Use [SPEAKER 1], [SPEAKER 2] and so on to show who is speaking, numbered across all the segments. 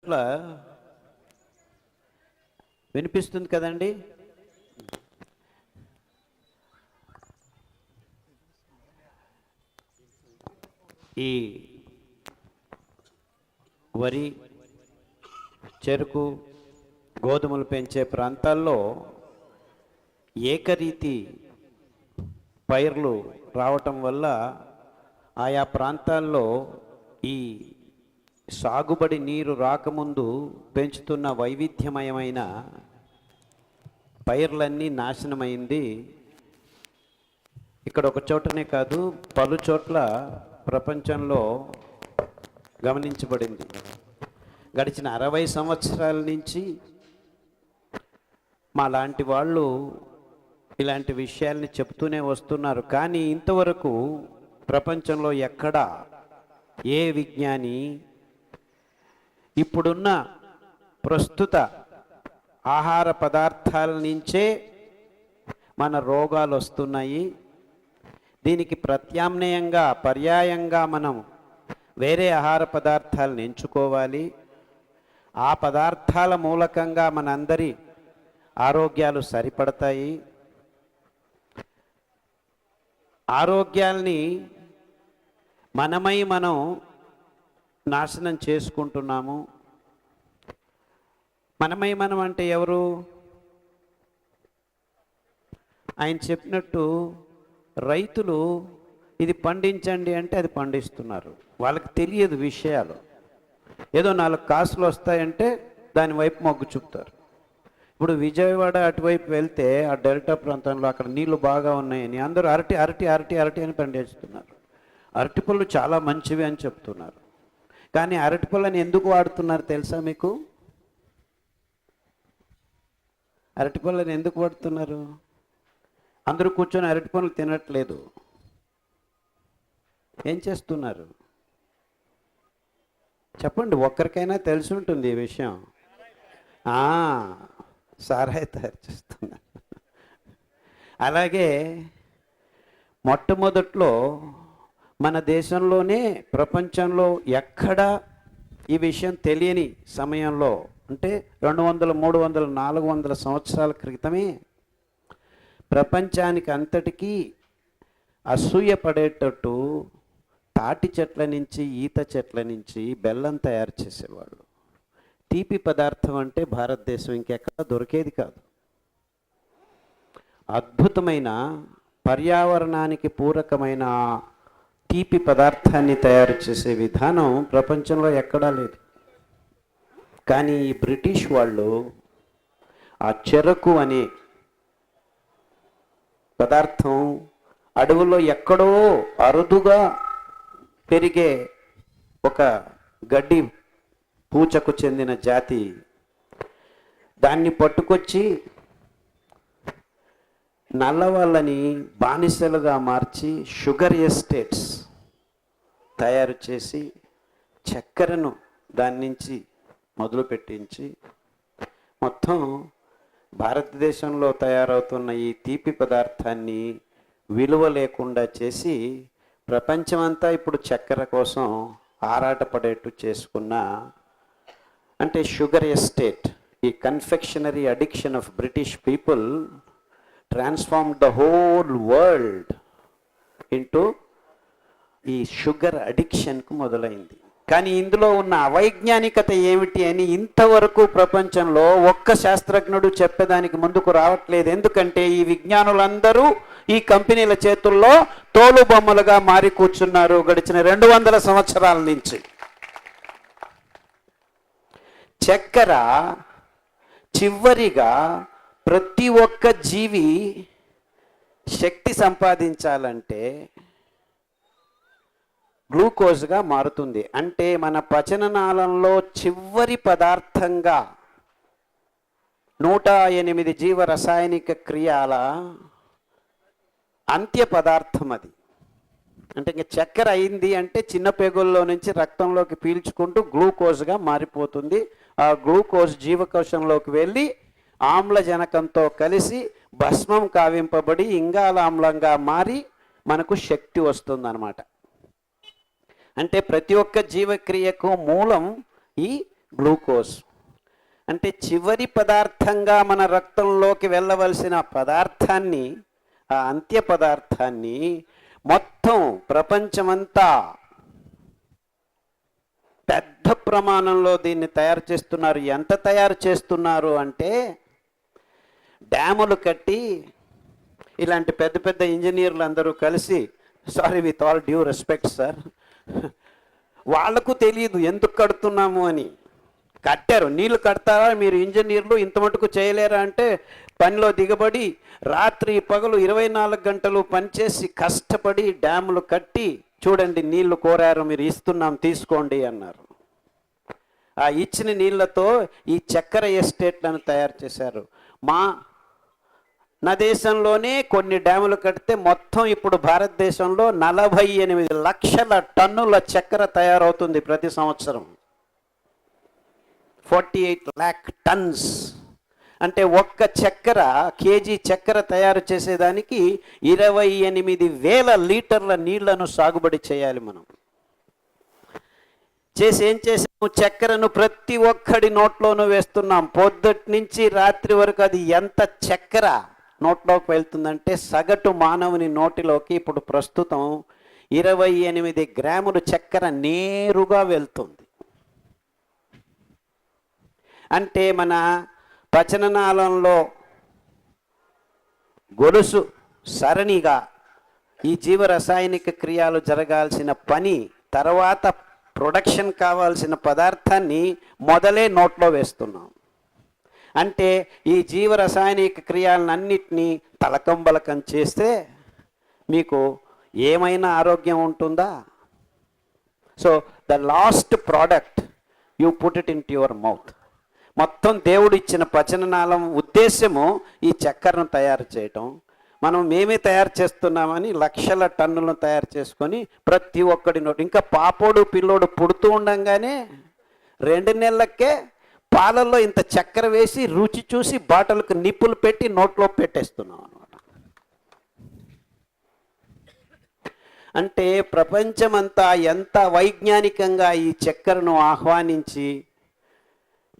[SPEAKER 1] చోట్ల వినిపిస్తుంది కదండి. ఈ వరి, చెరుకు, గోధుమలు పెంచే ప్రాంతాల్లో ఏకరీతి పైర్లు రావటం వల్ల ఆయా ప్రాంతాల్లో ఈ సాగుబడి నీరు రాకముందు పెంచుతున్న వైవిధ్యమయమైన పైర్లన్నీ నాశనమైంది. ఇక్కడ ఒక చోటనే కాదు, పలు చోట్ల ప్రపంచంలో గమనించబడింది. గడిచిన 60 సంవత్సరాల నుంచి మా లాంటి వాళ్ళు ఇలాంటి విషయాల్ని చెప్తూనే వస్తున్నారు. కానీ ఇంతవరకు ప్రపంచంలో ఎక్కడా ఏ విజ్ఞాని ఇప్పుడున్న ప్రస్తుత ఆహార పదార్థాల నుంచే మన రోగాలు వస్తున్నాయి, దీనికి ప్రత్యామ్నాయంగా పర్యాయంగా మనం వేరే ఆహార పదార్థాలను ఎంచుకోవాలి, ఆ పదార్థాల మూలకంగా మనందరి ఆరోగ్యాలు సరిపడతాయి, ఆరోగ్యాల్ని మనం నాశనం చేసుకుంటున్నాము. మనం అంటే ఎవరు? ఆయన చెప్పినట్టు రైతులు ఇది పండించండి అంటే అది పండిస్తున్నారు. వాళ్ళకి తెలియదు విషయాలు. ఏదో 4 కాసులు వస్తాయంటే దాని వైపు మొగ్గు చూపుతారు. ఇప్పుడు విజయవాడ అటువైపు వెళ్తే ఆ డెల్టా ప్రాంతంలో అక్కడ నీళ్లు బాగా ఉన్నాయని అందరూ అరటి అరటి అరటి అరటి అని పండిస్తున్నారు. అరటిపళ్ళు చాలా మంచివి అని చెప్తున్నారు. కానీ అరటిపళ్ళని ఎందుకు వాడుతున్నారు తెలుసా మీకు? అరటిపళ్ళని ఎందుకు వాడుతున్నారు? అందరూ కూర్చొని అరటిపళ్ళు తినట్లేదు. ఏం చేస్తున్నారు చెప్పండి, ఒక్కరికైనా తెలిసి ఉంటుంది ఈ విషయం. సారాయి తయారు చేస్తున్నారు. అలాగే మొట్టమొదట్లో మన దేశంలోనే ప్రపంచంలో ఎక్కడ ఈ విషయం తెలియని సమయంలో, అంటే 200, 300, 400 సంవత్సరాల క్రితమే ప్రపంచానికి అంతటికీ అసూయ పడేటట్టు తాటి చెట్ల నుంచి, ఈత చెట్ల నుంచి బెల్లం తయారు చేసేవాళ్ళు. తీపి పదార్థం అంటే భారతదేశం ఇంకెక్కడ దొరికేది కాదు. అద్భుతమైన పర్యావరణానికి పూరకమైన తీపి పదార్థాన్ని తయారు చేసే విధానం ప్రపంచంలో ఎక్కడా లేదు. కానీ ఈ బ్రిటిష్ వాళ్ళు ఆ చెరకు అనే పదార్థం అడవుల్లో ఎక్కడో అరుదుగా పెరిగే ఒక గడ్డి పూచకు చెందిన జాతి, దాన్ని పట్టుకొచ్చి నల్లవాళ్ళని బానిసలుగా మార్చి షుగర్ ఎస్టేట్స్ తయారు చేసి చక్కెరను దాని నుంచి మొదలు పెట్టించి మొత్తం భారతదేశంలో తయారవుతున్న ఈ తీపి పదార్థాన్ని విలువ లేకుండా చేసి ప్రపంచమంతా ఇప్పుడు చక్కెర కోసం ఆరాటపడేట్టు చేసుకున్న, అంటే షుగర్ ఎస్టేట్, ఈ confectionery addiction of British people transformed the whole world into ఈ షుగర్ అడిక్షన్కు మొదలైంది. కానీ ఇందులో ఉన్న అవైజ్ఞానికత ఏమిటి అని ఇంతవరకు ప్రపంచంలో ఒక్క శాస్త్రజ్ఞుడు చెప్పేదానికి ముందుకు రావట్లేదు. ఎందుకంటే ఈ విజ్ఞానులందరూ ఈ కంపెనీల చేతుల్లో తోలు బొమ్మలుగా మారి కూర్చున్నారు గడిచిన 200 సంవత్సరాల నుంచి. చక్కెర చివరిగా ప్రతి ఒక్క జీవి శక్తి సంపాదించాలంటే గ్లూకోజ్గా మారుతుంది. అంటే మన పచననాళంలో చివరి పదార్థంగా 108 జీవ రసాయనిక క్రియాల అంత్య పదార్థం అది. అంటే ఇంకా చక్కెర అయింది అంటే చిన్న పేగుల్లో నుంచి రక్తంలోకి పీల్చుకుంటూ గ్లూకోజ్గా మారిపోతుంది. ఆ గ్లూకోజ్ జీవకోశంలోకి వెళ్ళి ఆమ్లజనకంతో కలిసి భస్మం కావింపబడి ఇంగాలామ్లంగా మారి మనకు శక్తి వస్తుందన్నమాట. అంటే ప్రతి ఒక్క జీవక్రియకు మూలం ఈ గ్లూకోజ్. అంటే చివరి పదార్థంగా మన రక్తంలోకి వెళ్ళవలసిన పదార్థాన్ని, ఆ అంత్య పదార్థాన్ని మొత్తం ప్రపంచమంతా పెద్ద ప్రమాణంలో దీన్ని తయారు చేస్తున్నారు. ఎంత తయారు చేస్తున్నారు అంటే డ్యాములు కట్టి, ఇలాంటి పెద్ద పెద్ద ఇంజనీర్లు అందరూ కలిసి, sorry with all due respect sir, వాళ్లకు తెలియదు ఎందుకు కడుతున్నాము అని. కట్టారు. నీళ్లు కడతారా మీరు ఇంజనీర్లు, ఇంత మటుకు చేయలేరా అంటే పనిలో దిగబడి రాత్రి పగలు 24 గంటలు పనిచేసి కష్టపడి డ్యాములు కట్టి, చూడండి నీళ్లు కోరారు, మీరు ఇస్తున్నాం తీసుకోండి అన్నారు. ఆ ఇచ్చిన నీళ్లతో ఈ చక్కెర ఎస్టేట్లను తయారు చేశారు. నా దేశంలోనే కొన్ని డ్యాములు కడితే మొత్తం ఇప్పుడు భారతదేశంలో 48 లక్షల టన్నుల చక్కెర తయారవుతుంది ప్రతి సంవత్సరం. 48 lakh tons. అంటే ఒక్క చక్కెర, కేజీ చక్కెర తయారు చేసేదానికి 28,000 లీటర్ల నీళ్లను సాగుబడి చేయాలి మనం. ఏం చేసాము, చక్కెరను ప్రతి ఒక్కడి నోట్లోనూ వేస్తున్నాం. పొద్దుటి నుంచి రాత్రి వరకు అది ఎంత చక్కెర నోట్లోకి వెళ్తుందంటే సగటు మానవుని నోటిలోకి ఇప్పుడు ప్రస్తుతం 28 గ్రాములు చక్కెర నేరుగా వెళ్తుంది. అంటే మన పచననాళంలో గొలుసు సరణిగా ఈ జీవరసాయనిక క్రియలు జరగాల్సిన పని, తర్వాత ప్రొడక్షన్ కావాల్సిన పదార్థాన్ని మొదలే నోట్లో వేస్తున్నాం. అంటే ఈ జీవరసాయనిక క్రియలన్నింటినీ తలకంబలకం చేస్తే మీకు ఏమైనా ఆరోగ్యం ఉంటుందా? So the last product you put it in to your mouth. మొత్తం దేవుడు ఇచ్చిన పచననాళం ఉద్దేశము ఈ చక్కెరను తయారు చేయటం. మనం మేమే తయారు చేస్తున్నామని లక్షల టన్నులను తయారు చేసుకొని ప్రతి ఒక్కడి నోటి, ఇంకా పాపోడు పిల్లోడు పుడుతూ ఉండగానే 2 నెలలకే పాలల్లో ఇంత చక్కెర వేసి రుచి చూసి బాటలకు నిప్పులు పెట్టి నోట్లో పెట్టేస్తున్నాం అనమాట. అంటే ప్రపంచమంతా ఎంత వైజ్ఞానికంగా ఈ చక్కెరను ఆహ్వానించి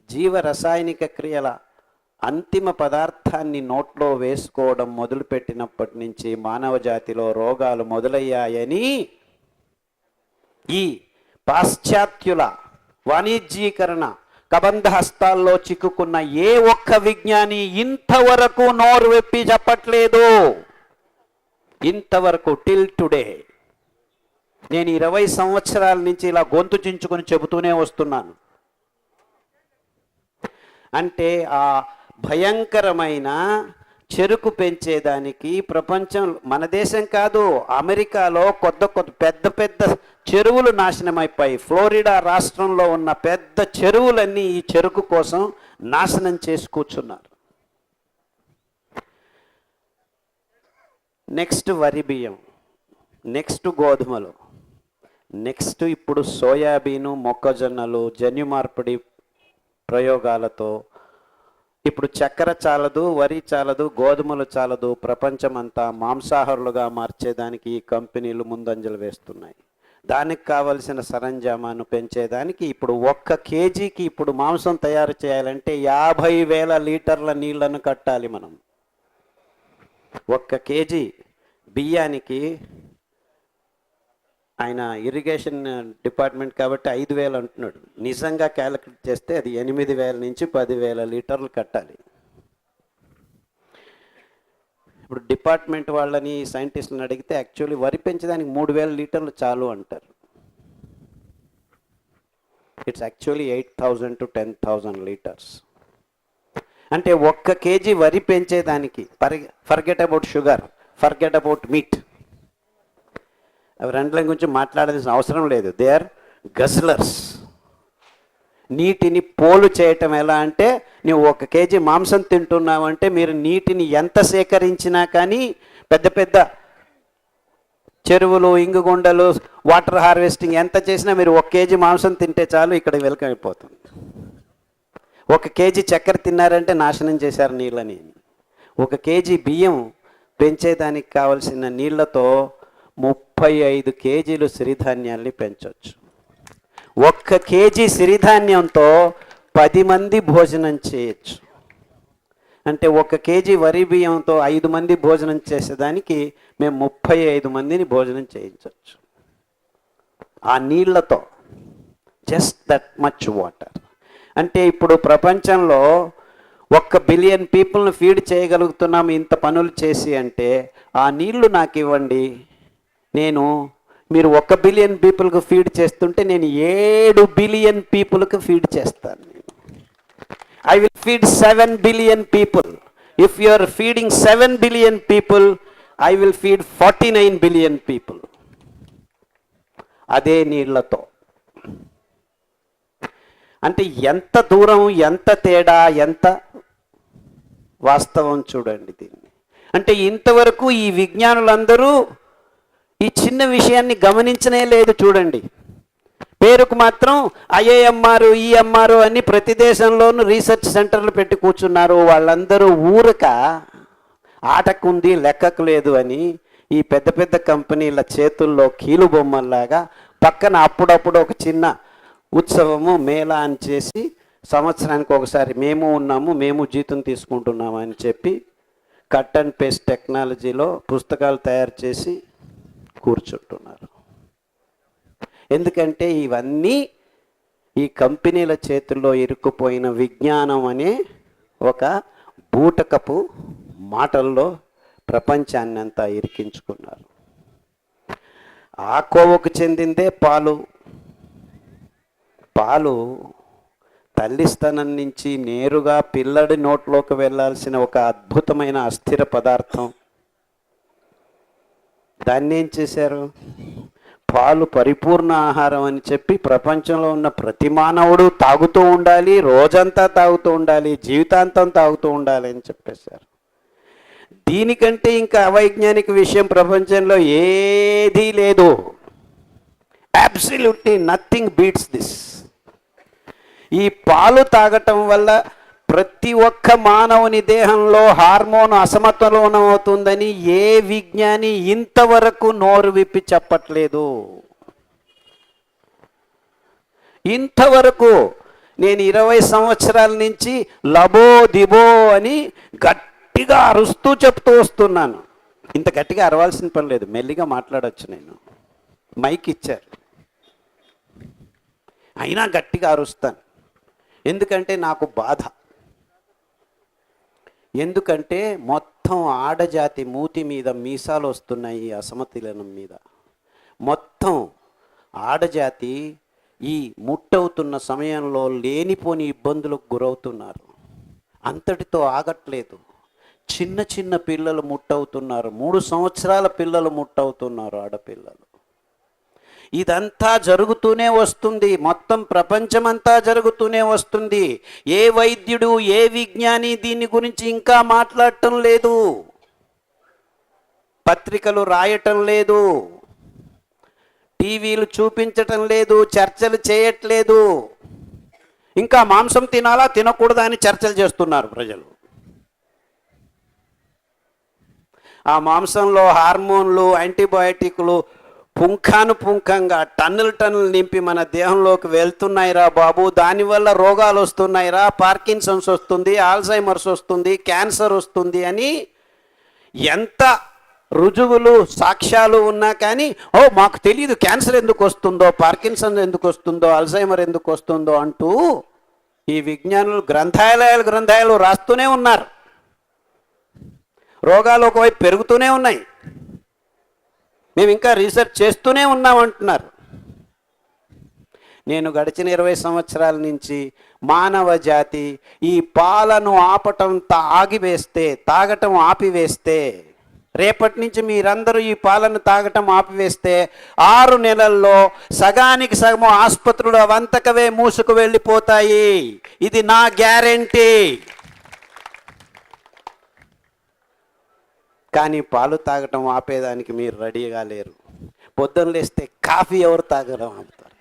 [SPEAKER 1] జీవరసాయనిక క్రియల అంతిమ పదార్థాన్ని నోట్లో వేసుకోవడం మొదలుపెట్టినప్పటి నుంచి మానవ జాతిలో రోగాలు మొదలయ్యాయని ఈ పాశ్చాత్యుల వాణిజ్యీకరణ కబంధ హస్తాల్లో చిక్కుకున్న ఏ ఒక్క విజ్ఞాని ఇంతవరకు నోరు వెప్పి చెప్పట్లేదు. ఇంతవరకు టిల్ టుడే. నేను 20 సంవత్సరాల నుంచి ఇలా గొంతు చించుకొని చెబుతూనే వస్తున్నాను. అంటే ఆ భయంకరమైన చెరుకు పెంచేదానికి ప్రపంచం, మన దేశం కాదు, అమెరికాలో పెద్ద పెద్ద చెరువులు నాశనమైపోయి, ఫ్లోరిడా రాష్ట్రంలో ఉన్న పెద్ద చెరువులన్నీ ఈ చెరుకు కోసం నాశనం చేసి కూర్చున్నారు. నెక్స్ట్ వరి బియ్యం, నెక్స్ట్ గోధుమలు, నెక్స్ట్ ఇప్పుడు సోయాబీను, మొక్కజొన్నలు, జన్యు మార్పిడి ప్రయోగాలతో ఇప్పుడు చక్కెర చాలదు, వరి చాలదు, గోధుమలు చాలదు, ప్రపంచమంతా మాంసాహారులుగా మార్చేదానికి ఈ కంపెనీలు ముందంజలు వేస్తున్నాయి. దానికి కావలసిన సరంజామాను పెంచేదానికి ఇప్పుడు 1 కేజీకి ఇప్పుడు మాంసం తయారు చేయాలంటే 50,000 లీటర్ల నీళ్లను కట్టాలి మనం. 1 కేజీ బియ్యానికి, ఆయన ఇరిగేషన్ డిపార్ట్మెంట్ కాబట్టి 5,000 అంటున్నాడు. నిజంగా క్యాలిక్యులేట్ చేస్తే అది 8,000 నుంచి 10,000 లీటర్లు కట్టాలి. ఇప్పుడు డిపార్ట్మెంట్ వాళ్ళని, సైంటిస్టులను అడిగితే యాక్చువల్లీ వరి పెంచడానికి 3,000 లీటర్లు చాలు అంటారు. It's actually 8,000 to 10,000 litres. అంటే 1 కేజీ వరి పెంచేదానికి, forget about sugar, forget about meat, అవి రెండుల గురించి మాట్లాడాల్సిన అవసరం లేదు. They are guzzlers. నీటిని పోలు చేయటం ఎలా అంటే, నువ్వు 1 కేజీ మాంసం తింటున్నావంటే మీరు నీటిని ఎంత సేకరించినా కానీ, పెద్ద పెద్ద చెరువులు, ఇంగుగుండలు, వాటర్ హార్వెస్టింగ్ ఎంత చేసినా మీరు 1 కేజీ మాంసం తింటే చాలు, ఇక్కడ వెల్కమ్ అయిపోతుంది. 1 కేజీ చక్కెర తిన్నారంటే నాశనం చేశారు నీళ్ళని. 1 కేజీ బియ్యం పెంచేదానికి కావలసిన నీళ్లతో 35 కేజీలు సిరిధాన్యాల్ని పెంచవచ్చు. 1 కేజీ సిరిధాన్యంతో 10 మంది భోజనం చేయొచ్చు. అంటే 1 కేజీ వరి బియ్యంతో 5 మంది భోజనం చేసేదానికి మేము 35 మందిని భోజనం చేయించవచ్చు ఆ నీళ్లతో. Just that much water. అంటే ఇప్పుడు ప్రపంచంలో 1 బిలియన్ పీపుల్ని ఫీడ్ చేయగలుగుతున్నాం ఇంత పనులు చేసి. అంటే ఆ నీళ్లు నాకు ఇవ్వండి, మీరు 1 బిలియన్ పీపుల్కి ఫీడ్ చేస్తుంటే నేను 7 బిలియన్ పీపుల్కి ఫీడ్ చేస్తాను. I will feed 7 billion people. If you are feeding 7 billion people, I will feed 49 billion people. అదే నీళ్లతో. అంటే ఎంత దూరం, ఎంత తేడా, ఎంత వాస్తవం చూడండి దీన్ని. అంటే ఇంతవరకు ఈ విజ్ఞానులందరూ ఈ చిన్న విషయాన్ని గమనించనే లేదు చూడండి. పేరుకు మాత్రం ఐఐఎంఆర్, ఈఎంఆర్ అని ప్రతి దేశంలోనూ రీసెర్చ్ సెంటర్లు పెట్టి కూర్చున్నారు. వాళ్ళందరూ ఊరక ఆటకుంది లెక్కకు లేదు అని ఈ పెద్ద పెద్ద కంపెనీల చేతుల్లో కీలుబొమ్మల్లాగా పక్కన అప్పుడప్పుడు ఒక చిన్న ఉత్సవము, మేళా అని చేసి సంవత్సరానికి ఒకసారి మేము ఉన్నాము, మేము జీతం తీసుకుంటున్నాము అని చెప్పి కట్ అండ్ పేస్ట్ టెక్నాలజీలో పుస్తకాలు తయారు చేసి కూర్చుంటున్నారు. ఎందుకంటే ఇవన్నీ ఈ కంపెనీల చేతుల్లో ఇరుక్కుపోయిన విజ్ఞానం అనే ఒక బూటకపు మాటల్లో ప్రపంచాన్ని అంతా ఇరికించుకున్నారు. ఆ కోవకు చెందిందే పాలు. పాలు తల్లి స్తనం నుంచి నేరుగా పిల్లడి నోట్లోకి వెళ్ళాల్సిన ఒక అద్భుతమైన అస్థిర పదార్థం. దాన్ని ఏం చేశారు? పాలు పరిపూర్ణ ఆహారం అని చెప్పి ప్రపంచంలో ఉన్న ప్రతి మానవుడు తాగుతూ ఉండాలి, రోజంతా తాగుతూ ఉండాలి, జీవితాంతం తాగుతూ ఉండాలి అని చెప్పేశారు. దీనికంటే ఇంకా అవైజ్ఞానిక విషయం ప్రపంచంలో ఏదీ లేదు. Absolutely nothing beats this. ఈ పాలు తాగటం వల్ల ప్రతి ఒక్క మానవుని దేహంలో హార్మోన్ అసమతులనం అవుతుందని ఏ విజ్ఞాని ఇంతవరకు నోరు విప్పి చెప్పట్లేదు. ఇంతవరకు నేను 20 సంవత్సరాల నుంచి లబో దిబో అని గట్టిగా అరుస్తూ చెప్తూ వస్తున్నాను. ఇంత గట్టిగా అరవాల్సిన పని లేదు, మెల్లిగా మాట్లాడచ్చు. నేను మైక్ ఇచ్చారు అయినా గట్టిగా అరుస్తాను. ఎందుకంటే నాకు బాధ. ఎందుకంటే మొత్తం ఆడజాతి మూతి మీద మీసాలు వస్తున్నాయి. ఈ అసమతులనం మీద మొత్తం ఆడజాతి ఈ ముట్టవుతున్న సమయంలో లేనిపోని ఇబ్బందులకు గురవుతున్నారు. అంతటితో ఆగట్లేదు. చిన్న చిన్న పిల్లలు ముట్టవుతున్నారు. 3 సంవత్సరాల పిల్లలు ముట్టవుతున్నారు, ఆడపిల్లలు. ఇదంతా జరుగుతూనే వస్తుంది. మొత్తం ప్రపంచమంతా జరుగుతూనే వస్తుంది. ఏ వైద్యుడు, ఏ విజ్ఞాని దీని గురించి ఇంకా మాట్లాడటం లేదు, పత్రికలు రాయటం లేదు, టీవీలు చూపించటం లేదు, చర్చలు చేయట్లేదు. ఇంకా మాంసం తినాలా తినకూడదా అని చర్చలు చేస్తున్నారు ప్రజలు. ఆ మాంసంలో హార్మోన్లు, యాంటీబయాటిక్లు పుంఖానుపుంఖంగా టన్నులు నింపి మన దేహంలోకి వెళ్తున్నాయిరా బాబు. దానివల్ల రోగాలు వస్తున్నాయిరా, పార్కిన్సన్స్ వస్తుంది, ఆల్జైమర్స్ వస్తుంది, క్యాన్సర్ వస్తుంది అని ఎంత రుజువులు, సాక్ష్యాలు ఉన్నా కానీ మాకు తెలియదు క్యాన్సర్ ఎందుకు వస్తుందో, పార్కిన్సన్ ఎందుకు వస్తుందో, ఆల్జైమర్ ఎందుకు వస్తుందో అంటూ ఈ విజ్ఞానులు గ్రంథాలయాలు రాస్తూనే ఉన్నారు. రోగాలు ఒకవైపు పెరుగుతూనే ఉన్నాయి, మేము ఇంకా రీసెర్చ్ చేస్తూనే ఉన్నామంటున్నారు. నేను గడిచిన 20 సంవత్సరాల నుంచి మానవ జాతి ఈ పాలను తాగటం ఆపివేస్తే, రేపటి నుంచి మీరందరూ ఈ పాలను తాగటం ఆపివేస్తే 6 నెలల్లో సగానికి సగము ఆసుపత్రులు అవంతకవే మూసుకు వెళ్ళిపోతాయి. ఇది నా గ్యారెంటీ. కానీ పాలు తాగటం ఆపేదానికి మీరు రెడీగా లేరు. పొద్దున్న లేస్తే కాఫీ ఎవరు తాగడం ఆపుతారు?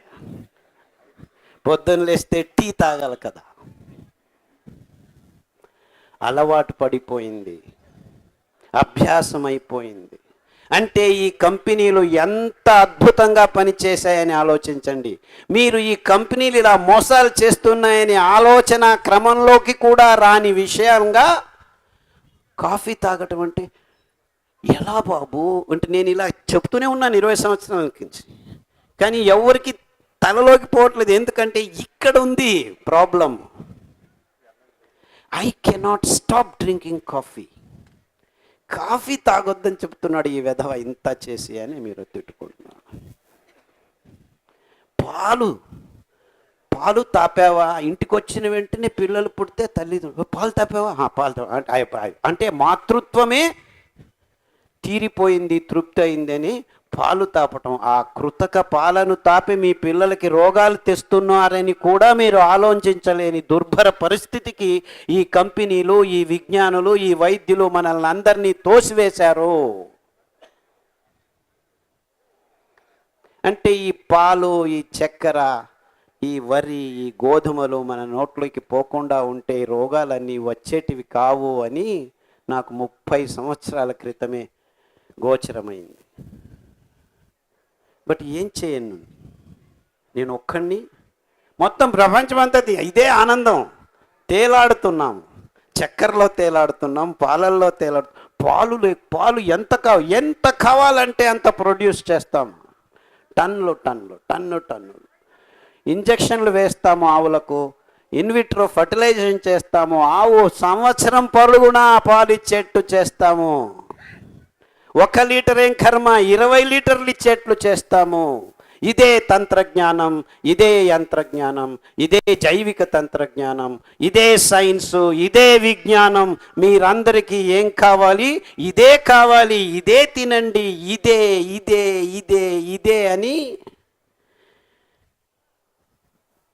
[SPEAKER 1] పొద్దున్న లేస్తే టీ తాగాలి కదా. అలవాటు పడిపోయింది, అభ్యాసం అయిపోయింది. అంటే ఈ కంపెనీలు ఎంత అద్భుతంగా పనిచేశాయని ఆలోచించండి. మీరు ఈ కంపెనీలు ఇలా మోసాలు చేస్తున్నాయని ఆలోచన క్రమంలోకి కూడా రాని విషయంగా కాఫీ తాగటం అంటే ఎలా బాబు అంటే నేను ఇలా చెప్తూనే ఉన్నాను 20 సంవత్సరాల నుంచి, కానీ ఎవరికి తలలోకి పోవట్లేదు. ఎందుకంటే ఇక్కడ ఉంది problem. I cannot stop drinking coffee. Coffee తాగొద్దని చెప్తున్నాడు ఈ విధవ ఇంత చేసి అని మీరు తిట్టుకుంటున్నారు. పాలు తాపావా? ఇంటికి వచ్చిన వెంటనే పిల్లలు పుడితే తల్లిదండ్రులు పాలు తాపావా? పాలు అంటే మాతృత్వమే తీరిపోయింది, తృప్తి అయిందని పాలు తాపటం. ఆ కృతక పాలను తాపి మీ పిల్లలకి రోగాలు తెస్తున్నారని కూడా మీరు ఆలోచించలేని దుర్భర పరిస్థితికి ఈ కంపెనీలు, ఈ విజ్ఞానులు, ఈ వైద్యులు మనల్ని అందరినీ తోసివేశారు. అంటే ఈ పాలు, ఈ చక్కెర, ఈ వరి, ఈ గోధుమలు మన నోట్లోకి పోకుండా ఉంటే రోగాలన్నీ వచ్చేటివి కావు అని నాకు 30 సంవత్సరాల క్రితమే గోచరమైంది. బట్ ఏం చేయను నేను ఒక్కడిని? మొత్తం ప్రపంచమంతా ఇదే ఆనందం. తేలాడుతున్నాము, చక్కెరలో తేలాడుతున్నాం, పాలల్లో పాలు ఎంత కావాలంటే అంత ప్రొడ్యూస్ చేస్తాము. టన్నులు ఇంజక్షన్లు వేస్తాము ఆవులకు, ఇన్విట్రో ఫర్టిలైజేషన్ చేస్తాము, ఆవు సంవత్సరం పొరుగునా పాలు ఇచ్చేట్టు చేస్తాము. 1 లీటర్ ఏం కర్మ, 20 లీటర్లు ఇచ్చేట్లు చేస్తాము. ఇదే తంత్రజ్ఞానం, ఇదే యంత్రజ్ఞానం, ఇదే జైవిక తంత్రజ్ఞానం, ఇదే సైన్సు, ఇదే విజ్ఞానం. మీరందరికీ ఏం కావాలి? ఇదే కావాలి, ఇదే తినండి, ఇదే ఇదే ఇదే ఇదే అని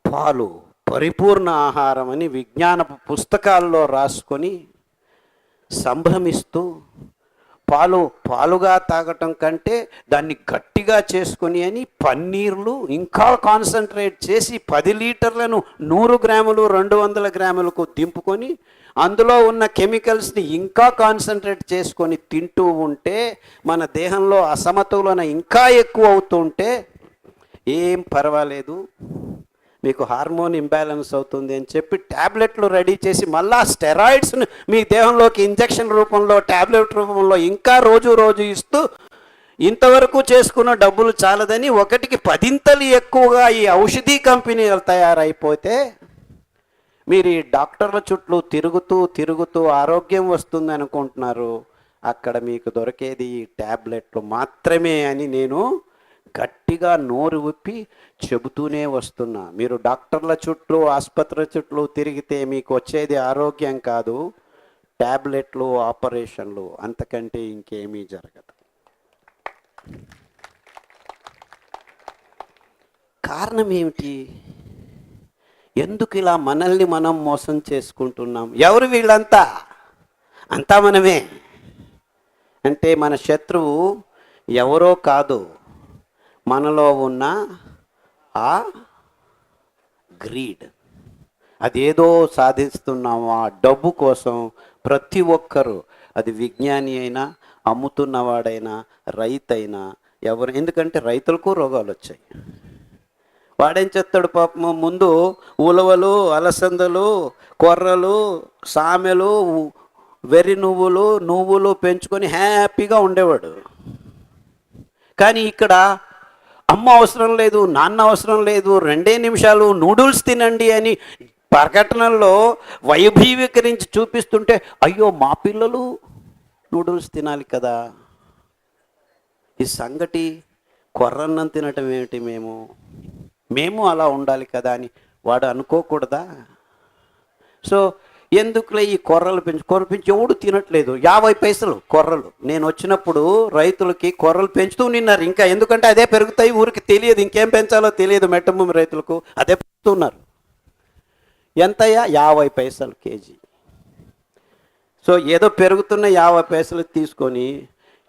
[SPEAKER 1] పాలు పరిపూర్ణ ఆహారం అని విజ్ఞానపు పుస్తకాల్లో రాసుకొని సంభ్రమిస్తూ పాలుగా తాగటం కంటే దాన్ని గట్టిగా చేసుకొని అని పన్నీర్లు ఇంకా కాన్సన్ట్రేట్ చేసి 10 లీటర్లను 100 గ్రాములు 200 గ్రాములకు దింపుకొని అందులో ఉన్న కెమికల్స్ని ఇంకా కాన్సన్ట్రేట్ చేసుకొని తింటూ ఉంటే మన దేహంలో అసమతులన ఇంకా ఎక్కువ అవుతుంటే ఏం పర్వాలేదు, మీకు హార్మోన్ ఇంబ్యాలెన్స్ అవుతుంది అని చెప్పి ట్యాబ్లెట్లు రెడీ చేసి మళ్ళా స్టెరాయిడ్స్ను మీ దేహంలోకి ఇంజెక్షన్ రూపంలో, ట్యాబ్లెట్ రూపంలో ఇంకా రోజు ఇస్తూ ఇంతవరకు చేసుకున్న డబ్బులు చాలదని 1కి 10 ఎక్కువగా ఈ ఔషధీ కంపెనీలు తయారైపోతే మీరు ఈ డాక్టర్ల చుట్టూ తిరుగుతూ ఆరోగ్యం వస్తుంది అనుకుంటున్నారు. అక్కడ మీకు దొరికేది ఈ ట్యాబ్లెట్లు మాత్రమే అని నేను గట్టిగా నోరు విప్పి చెబుతూనే వస్తున్నా. మీరు డాక్టర్ల చుట్టూ, ఆసుపత్రుల చుట్టూ తిరిగితే మీకు వచ్చేది ఆరోగ్యం కాదు, ట్యాబ్లెట్లు, ఆపరేషన్లు, అంతకంటే ఇంకేమీ జరగదు. కారణం ఏమిటి? ఎందుకు ఇలా మనల్ని మనం మోసం చేసుకుంటున్నాం? ఎవరు వీళ్ళంతా? అంతా మనమే. అంటే మన శత్రువు ఎవరో కాదు, మనలో ఉన్న ఆ గ్రీడ్. అదేదో సాధిస్తున్నాము ఆ డబ్బు కోసం. ప్రతి ఒక్కరూ, అది విజ్ఞాని అయినా, అమ్ముతున్నవాడైనా, రైతైనా, ఎవరు. ఎందుకంటే రైతులకు రోగాలు వచ్చాయి. వాడేం చేస్తాడు పాపము, ముందు ఉలవలు, అలసందలు, కొర్రలు, సామెలు, వెర్రి నువ్వులు పెంచుకొని హ్యాపీగా ఉండేవాడు. కానీ ఇక్కడ అమ్మ అవసరం లేదు, నాన్న అవసరం లేదు, 2 నిమిషాలు నూడిల్స్ తినండి అని ప్రకటనల్లో వైభవీకరించి చూపిస్తుంటే, అయ్యో మా పిల్లలు నూడిల్స్ తినాలి కదా, ఈ సంగటి కొర్రన్నం తినటం ఏమిటి, మేము అలా ఉండాలి కదా అని వాడు అనుకోకూడదా? సో ఎందుకులే ఈ కొర్రలు పెంచి ఎవడు తినట్లేదు. 50 పైసలు కొర్రలు. నేను వచ్చినప్పుడు రైతులకి కొర్రలు పెంచుతూ నిన్నారు ఇంకా, ఎందుకంటే అదే పెరుగుతాయి, ఊరికి తెలియదు, ఇంకేం పెంచాలో తెలియదు మెట్టభూమి రైతులకు, అదే పెంచుతున్నారు. ఎంతయ్యా? 50 పైసలు కేజీ. సో ఏదో పెరుగుతున్న 50 పైసలు తీసుకొని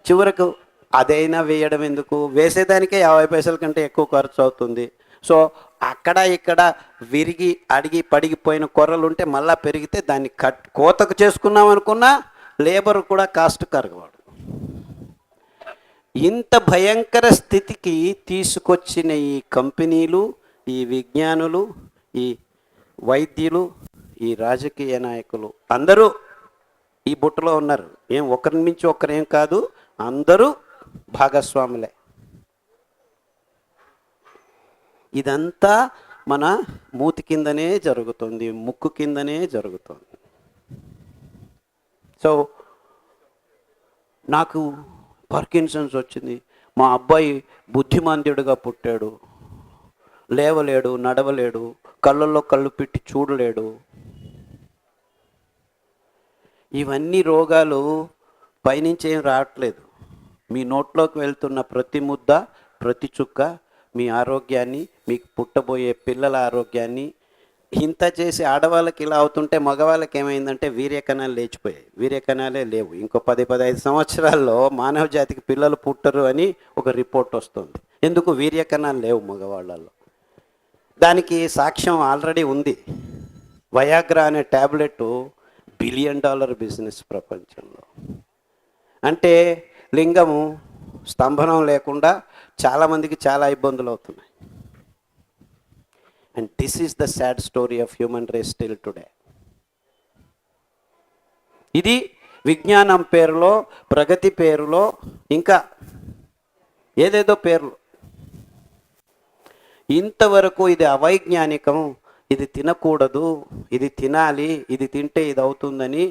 [SPEAKER 1] చివరకు అదైనా వేయడం ఎందుకు? వేసేదానికే 50 పైసల కంటే ఎక్కువ ఖర్చు అవుతుంది. సో అక్కడ ఇక్కడ విరిగి అడిగి పడిగిపోయిన కొర్రలు ఉంటే మళ్ళీ పెరిగితే దాన్ని కోతకు చేసుకున్నాం అనుకున్నా లేబర్ కూడా కాస్ట్ కరగవాడు. ఇంత భయంకర స్థితికి తీసుకొచ్చిన ఈ కంపెనీలు, ఈ విజ్ఞానులు, ఈ వైద్యులు, ఈ రాజకీయ నాయకులు అందరూ ఈ బుట్టలో ఉన్నారు. ఏం ఒకరి మించి ఒకరేం కాదు, అందరూ భాగస్వాములే. ఇదంతా మన మూతి కిందనే జరుగుతుంది, ముక్కు కిందనే జరుగుతుంది. సో నాకు పార్కిన్సన్స్ వచ్చింది, మా అబ్బాయి బుద్ధిమంతుడిగా పుట్టాడు, లేవలేడు, నడవలేడు, కళ్ళల్లో కళ్ళు పెట్టి చూడలేడు. ఇవన్నీ రోగాలు పైనుంచి ఏం రావట్లేదు. మీ నోట్లోకి వెళ్తున్న ప్రతి ముద్ద, ప్రతి చుక్క మీ ఆరోగ్యాన్ని, మీకు పుట్టబోయే పిల్లల ఆరోగ్యాన్ని ఇంత చేసి ఆడవాళ్ళకి ఇలా అవుతుంటే మగవాళ్ళకి ఏమైందంటే వీర్యకణాలు లేచిపోయాయి. వీర్యకణాలే లేవు. ఇంకో 10-15 సంవత్సరాల్లో మానవ జాతికి పిల్లలు పుట్టరు అని ఒక రిపోర్ట్ వస్తుంది. ఎందుకు? వీర్యకణాలు లేవు మగవాళ్ళలో. దానికి సాక్ష్యం ఆల్రెడీ ఉంది. వయాగ్రా అనే ట్యాబ్లెట్ $1 బిలియన్ బిజినెస్ ప్రపంచంలో. అంటే లింగము స్తంభనం లేకుండా చాలామందికి చాలా ఇబ్బందులు అవుతున్నాయి. And this is the sad story of human race still today. ఇది విజ్ఞానం పేరులో, ప్రగతి పేరులో, ఇంకా ఏదేదో పేర్లు, ఇంతవరకు ఇది అవైజ్ఞానికం, ఇది తినకూడదు, ఇది తినాలి, ఇది తింటే ఇది అవుతుందని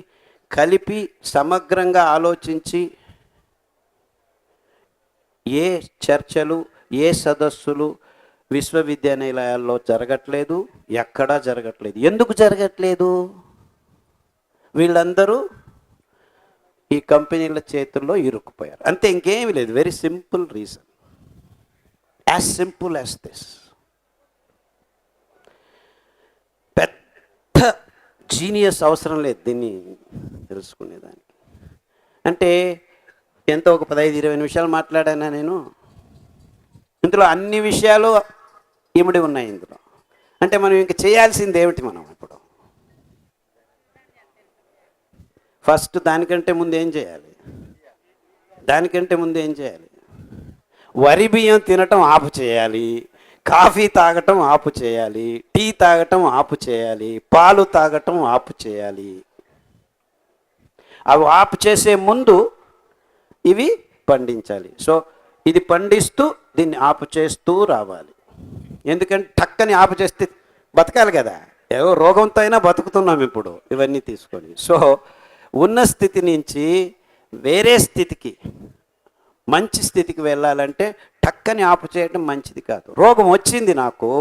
[SPEAKER 1] కలిపి సమగ్రంగా ఆలోచించి ఏ చర్చలు, ఏ సదస్సులు విశ్వవిద్యానిలయాల్లో జరగట్లేదు, ఎక్కడా జరగట్లేదు. ఎందుకు జరగట్లేదు? వీళ్ళందరూ ఈ కంపెనీల చేతుల్లో ఇరుక్కుపోయారు. అంతే, ఇంకేమీ లేదు. Very simple reason, as simple as this. పెద్ద జీనియస్ అవసరం లేదు దీన్ని తెలుసుకునేదానికి. అంటే ఎంతో ఒక 15-20 నిమిషాలు మాట్లాడానా నేను. ఇందులో అన్ని విషయాలు ఇమిడి ఉన్నాయి ఇందులో. అంటే మనం ఇంక చేయాల్సింది ఏమిటి? మనం ఇప్పుడు ఫస్ట్ దానికంటే ముందు ఏం చేయాలి? వరి బియ్యం తినటం ఆపు చేయాలి, కాఫీ తాగటం ఆపు చేయాలి, టీ తాగటం ఆపు చేయాలి, పాలు తాగటం ఆపు చేయాలి. అవి ఆపు చేసే ముందు ఇవి పండించాలి. సో ఇది పండిస్తూ దీన్ని ఆపు చేస్తూ రావాలి. ఎందుకంటే టక్కని ఆపు చేస్తే బతకాలి కదా, ఏవో రోగంతో అయినా బతుకుతున్నాం ఇప్పుడు ఇవన్నీ తీసుకొని. సో ఉన్న స్థితి నుంచి వేరే స్థితికి, మంచి స్థితికి వెళ్ళాలంటే టక్కని ఆపు చేయడం మంచిది కాదు. రోగం వచ్చింది నాకు,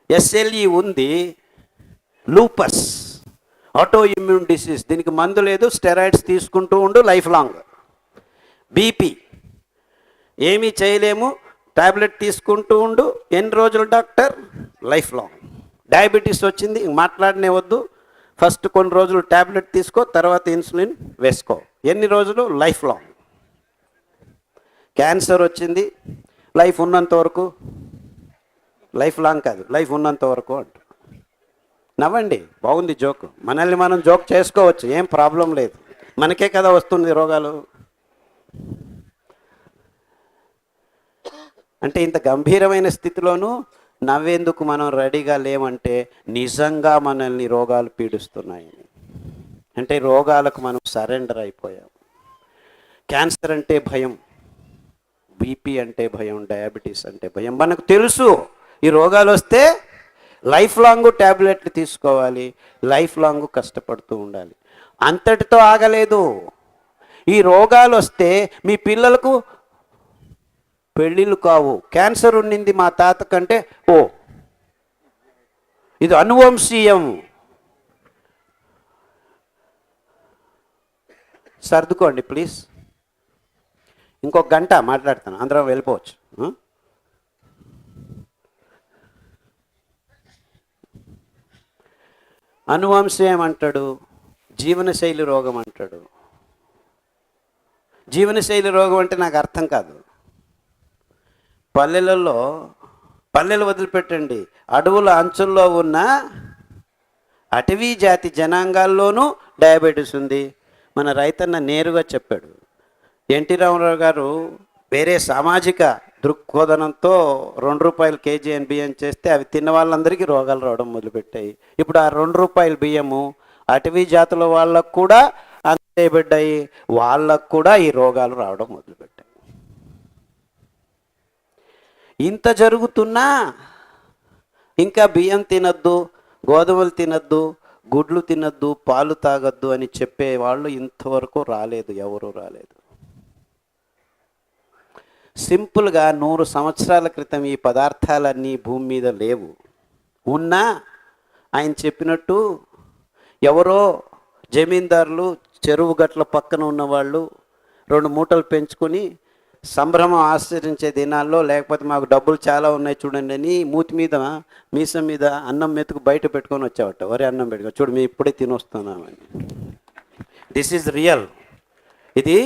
[SPEAKER 1] SLE ఉంది, లూపస్, ఆటో ఇమ్యూన్ డిసీజ్, దీనికి మందు లేదు, స్టెరాయిడ్స్ తీసుకుంటూ ఉండు లైఫ్ లాంగ్. BP ఏమీ చేయలేము, టాబ్లెట్ తీసుకుంటూ ఉండు. ఎన్ని రోజులు డాక్టర్? Life long. డయాబెటీస్ వచ్చింది, మాట్లాడనే వద్దు, ఫస్ట్ కొన్ని రోజులు టాబ్లెట్ తీసుకో, తర్వాత ఇన్సులిన్ వేసుకో. ఎన్ని రోజులు? Life long. క్యాన్సర్ వచ్చింది, లైఫ్ ఉన్నంత వరకు, లైఫ్ లాంగ్ కాదు, లైఫ్ ఉన్నంత వరకు అంట. నవ్వండి, బాగుంది జోక్. మనల్ని మనం జోక్ చేసుకోవచ్చు, ఏం ప్రాబ్లం లేదు. మనకే కదా వస్తుంది రోగాలు. అంటే ఇంత గంభీరమైన స్థితిలోనూ నవ్వేందుకు మనం రెడీగా లేమంటే నిజంగా మనల్ని రోగాలు పీడిస్తున్నాయని. అంటే రోగాలకు మనం సరెండర్ అయిపోయాం. క్యాన్సర్ అంటే భయం, BP అంటే భయం, డయాబెటీస్ అంటే భయం. మనకు తెలుసు ఈ రోగాలు వస్తే లైఫ్ లాంగ్ ట్యాబ్లెట్లు తీసుకోవాలి, లైఫ్ లాంగ్ కష్టపడుతూ ఉండాలి. అంతటితో ఆగలేదు. ఈ రోగాలు వస్తే మీ పిల్లలకు పెళ్ళిళ్ళు కావు. క్యాన్సర్ ఉండింది మా తాత కంటే, ఓ ఇది అనువంశీయం. సర్దుకోండి ప్లీజ్, ఇంకొక గంట మాట్లాడతాను, అందరం వెళ్ళిపోవచ్చు. అనువంశీయం అంటాడు, జీవనశైలి రోగం అంటాడు. జీవనశైలి రోగం అంటే నాకు అర్థం కాదు. పల్లెలు వదిలిపెట్టండి, అడవుల అంచుల్లో ఉన్న అటవీ జాతి జనాంగాల్లోనూ డయాబెటీస్ ఉంది. మన రైతన్న నేరుగా చెప్పాడు. ఎన్టీ రామారావు గారు వేరే సామాజిక దృక్కోణంతో ₹2 కేజీ అని బియ్యం చేస్తే అవి తిన్న వాళ్ళందరికీ రోగాలు రావడం మొదలుపెట్టాయి. ఇప్పుడు ఆ ₹2 బియ్యము అటవీ జాతుల వాళ్ళకు కూడా అందజేయబడ్డాయి, వాళ్ళకు కూడా ఈ రోగాలు రావడం మొదలుపెట్టాయి. ఇంత జరుగుతున్నా ఇంకా బియ్యం తినద్దు, గోధుమలు తినద్దు, గుడ్లు తినద్దు, పాలు తాగొద్దు అని చెప్పేవాళ్ళు ఇంతవరకు రాలేదు, ఎవరూ రాలేదు. సింపుల్గా 100 సంవత్సరాల క్రితం ఈ పదార్థాలన్నీ భూమి మీద లేవు. ఉన్నా ఆయన చెప్పినట్టు ఎవరో జమీందారులు చెరువు గట్ల పక్కన ఉన్నవాళ్ళు 2 మూటలు పెంచుకొని సంభ్రమం ఆచరించే దినాల్లో, లేకపోతే మాకు డబ్బులు చాలా ఉన్నాయి చూడండి అని మూతి మీద మీసం మీద అన్నం మెతుకు బయట పెట్టుకొని వచ్చావట. వరే అన్నం పెట్టుకో, చూడు మేము ఇప్పుడే తినొస్తున్నామని. This is real. ఇది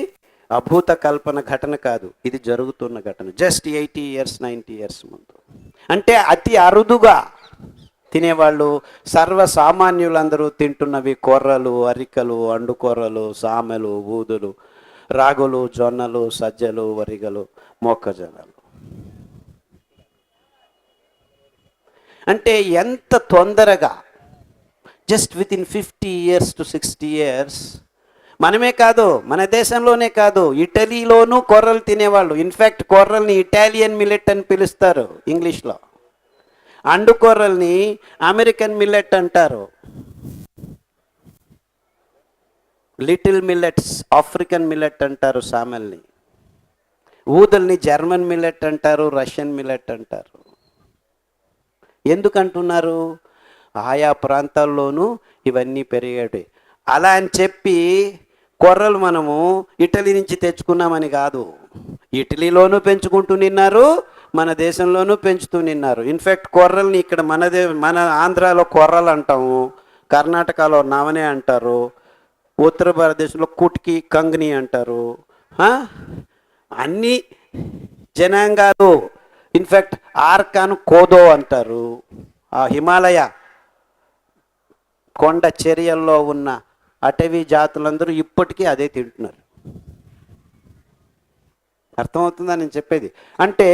[SPEAKER 1] అభూత కల్పన ఘటన కాదు, ఇది జరుగుతున్న ఘటన. జస్ట్ 80 years 90 years ముందు. అంటే అతి అరుదుగా తినేవాళ్ళు, సర్వసామాన్యులందరూ తింటున్నవి కొర్రలు, అరికలు, అండుకొర్రలు, సామెలు, ఊదులు, రాగులు, జొన్నలు, సజ్జలు, వరిగలు, మొక్కజొన్నలు. అంటే ఎంత తొందరగా just within 50 years to 60 years, మనమే కాదు, మన దేశంలోనే కాదు, ఇటలీలోనూ కొర్రలు తినేవాళ్ళు. ఇన్ఫ్యాక్ట్ కొర్రల్ని ఇటాలియన్ మిల్లెట్ అని పిలుస్తారు ఇంగ్లీష్లో. అండుకొర్రల్ని అమెరికన్ మిల్లెట్ అంటారు. లిటిల్ మిల్లెట్స్ ఆఫ్రికన్ మిల్లెట్ అంటారు సామెల్ని. ఊదల్ని జర్మన్ మిల్లెట్ అంటారు, రష్యన్ మిల్లెట్ అంటారు. ఎందుకంటున్నారు? ఆయా ప్రాంతాల్లోనూ ఇవన్నీ పెరిగాయి. అలా అని చెప్పి కొర్రలు మనము ఇటలీ నుంచి తెచ్చుకున్నామని కాదు. ఇటలీలోనూ పెంచుకుంటూ నిన్నారు, మన దేశంలోనూ పెంచుతూ నిన్నారు. ఇన్ఫ్యాక్ట్ కొర్రల్ని ఇక్కడ మన ఆంధ్రాలో కొర్రలు అంటాము, కర్ణాటకలో నవనే అంటారు, ఉత్తర భారతదేశంలో కుట్కి కంగని అంటారు. అన్ని జనాంగాలు, ఇన్ఫ్యాక్ట్ ఆర్కాను కోదో అంటారు. ఆ హిమాలయ కొండ చర్యల్లో ఉన్న అటవీ జాతులందరూ ఇప్పటికీ అదే తింటున్నారు. అర్థమవుతుందా నేను చెప్పేది? అంటే